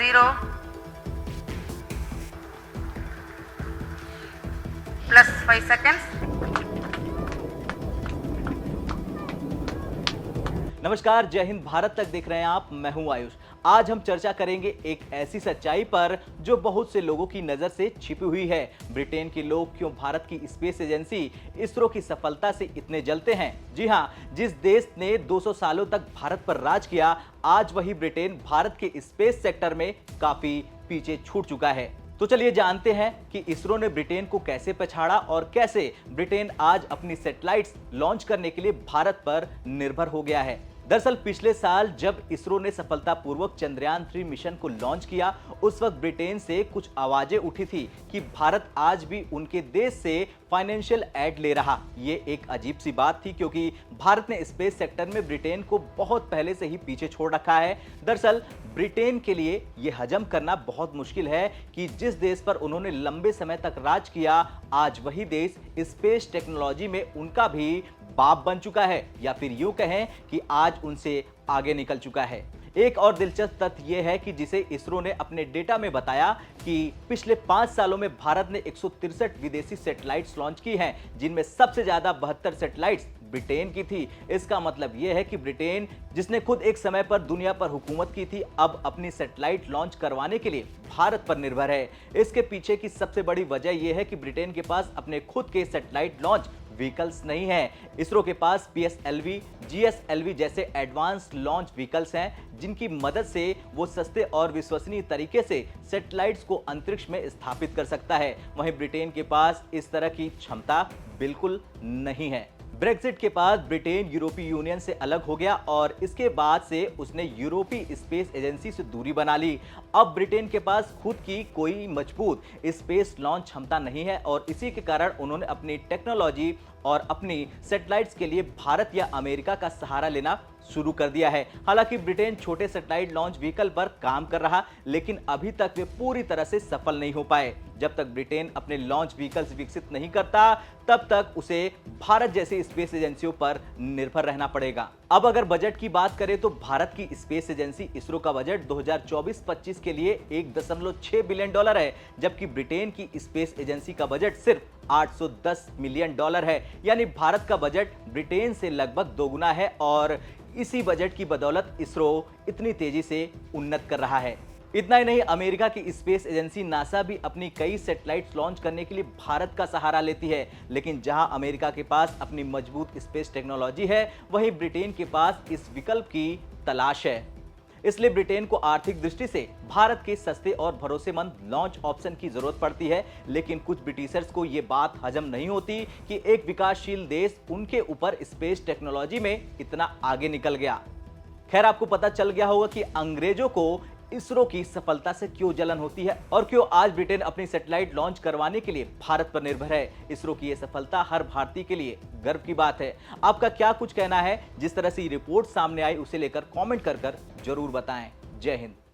0 plus 5 seconds. नमस्कार, जय हिंद। भारत तक देख रहे हैं आप, मैं हूं आयुष। आज हम चर्चा करेंगे एक ऐसी सच्चाई पर जो बहुत से लोगों की नजर से छिपी हुई है। ब्रिटेन के लोग क्यों भारत की स्पेस एजेंसी इसरो की सफलता से इतने जलते हैं? जी हां, जिस देश ने 200 सालों तक भारत पर राज किया, आज वही ब्रिटेन भारत के स्पेस सेक्टर में काफी पीछे छूट चुका है। तो चलिए जानते हैं कि इसरो ने ब्रिटेन को कैसे पछाड़ा और कैसे ब्रिटेन आज अपनी सैटेलाइट्स लॉन्च करने के लिए भारत पर निर्भर हो गया है। दरअसल पिछले साल जब इसरो ने सफलतापूर्वक चंद्रयान 3 मिशन को लॉन्च किया, उस वक्त ब्रिटेन से कुछ आवाजें उठी थी कि भारत आज भी उनके देश से फाइनेंशियल एड ले रहा। ये एक अजीब सी बात थी, क्योंकि भारत ने स्पेस सेक्टर में ब्रिटेन को बहुत पहले से ही पीछे छोड़ रखा है। दरअसल ब्रिटेन के लिए यह हजम करना बहुत मुश्किल है कि जिस देश पर उन्होंने लंबे समय तक राज किया, आज वही देश स्पेस टेक्नोलॉजी में उनका भी बाप बन चुका है, या फिर यूं कहें कि आज उनसे आगे निकल चुका है। एक और दिलचस्प तथ्य यह है कि जिसे इसरो ने अपने डेटा में बताया कि पिछले 5 सालों में भारत ने 163 विदेशी सैटेलाइट्स लॉन्च की हैं, जिनमें सबसे ज्यादा 72 सैटेलाइट्स ब्रिटेन की थी। इसका मतलब यह है कि ब्रिटेन, जिसने खुद एक समय पर दुनिया पर हुकूमत की थी, अब अपनी सैटेलाइट लॉन्च करवाने के लिए भारत पर निर्भर है। इसके पीछे की सबसे बड़ी वजह यह है कि ब्रिटेन के पास अपने खुद के सैटेलाइट लॉन्च व्हीकल्स नहीं है। इसरो के पास PSLV, GSLV जैसे एडवांस लॉन्च व्हीकल्स हैं, जिनकी मदद से वो सस्ते और विश्वसनीय तरीके से सैटेलाइट्स को अंतरिक्ष में स्थापित कर सकता है। वहीं ब्रिटेन के पास इस तरह की क्षमता बिल्कुल नहीं है। ब्रेक्जिट के बाद ब्रिटेन यूरोपीय यूनियन से अलग हो गया और इसके बाद से उसने यूरोपीय स्पेस एजेंसी से दूरी बना ली। अब ब्रिटेन के पास खुद की कोई मजबूत स्पेस लॉन्च क्षमता नहीं है और इसी के कारण उन्होंने अपनी टेक्नोलॉजी और अपनी सैटेलाइट्स के लिए भारत या अमेरिका का सहारा लेना शुरू कर दिया है। हालांकि ब्रिटेन छोटे सैटेलाइट लॉन्च व्हीकल पर काम कर रहा, लेकिन अभी तक वे पूरी तरह से सफल नहीं हो पाए। जब तक ब्रिटेन अपने लॉन्च व्हीकल्स विकसित नहीं करता, तब तक उसे भारत जैसी स्पेस एजेंसियों पर निर्भर रहना पड़ेगा। अब अगर बजट की बात करें तो भारत की स्पेस एजेंसी इसरो का बजट 2024-25 के लिए $1.6 बिलियन है, जबकि ब्रिटेन की स्पेस एजेंसी का बजट सिर्फ $810 मिलियन है। यानी भारत का बजट ब्रिटेन से लगभग दोगुना है और इसी बजट की बदौलत इसरो इतनी तेजी से उन्नत कर रहा है। इतना ही नहीं, अमेरिका की स्पेस एजेंसी नासा भी अपनी कई सैटेलाइट्स लॉन्च करने के लिए भारत का सहारा लेती है। लेकिन जहां अमेरिका के पास अपनी मजबूत स्पेस टेक्नोलॉजी है, वहीं ब्रिटेन के पास इस विकल्प की तलाश है। इसलिए ब्रिटेन को आर्थिक दृष्टि से भारत के सस्ते और भरोसेमंद लॉन्च ऑप्शन की जरूरत पड़ती है। लेकिन कुछ ब्रिटिशर्स को यह बात हजम नहीं होती कि एक विकासशील देश उनके ऊपर स्पेस टेक्नोलॉजी में इतना आगे निकल गया। खैर, आपको पता चल गया होगा कि अंग्रेजों को इसरो की सफलता से क्यों जलन होती है और क्यों आज ब्रिटेन अपनी सैटेलाइट लॉन्च करवाने के लिए भारत पर निर्भर है। इसरो की यह सफलता हर भारतीय के लिए गर्व की बात है। आपका क्या कुछ कहना है? जिस तरह से ये रिपोर्ट सामने आई, उसे लेकर कमेंट कर जरूर बताएं। जय हिंद।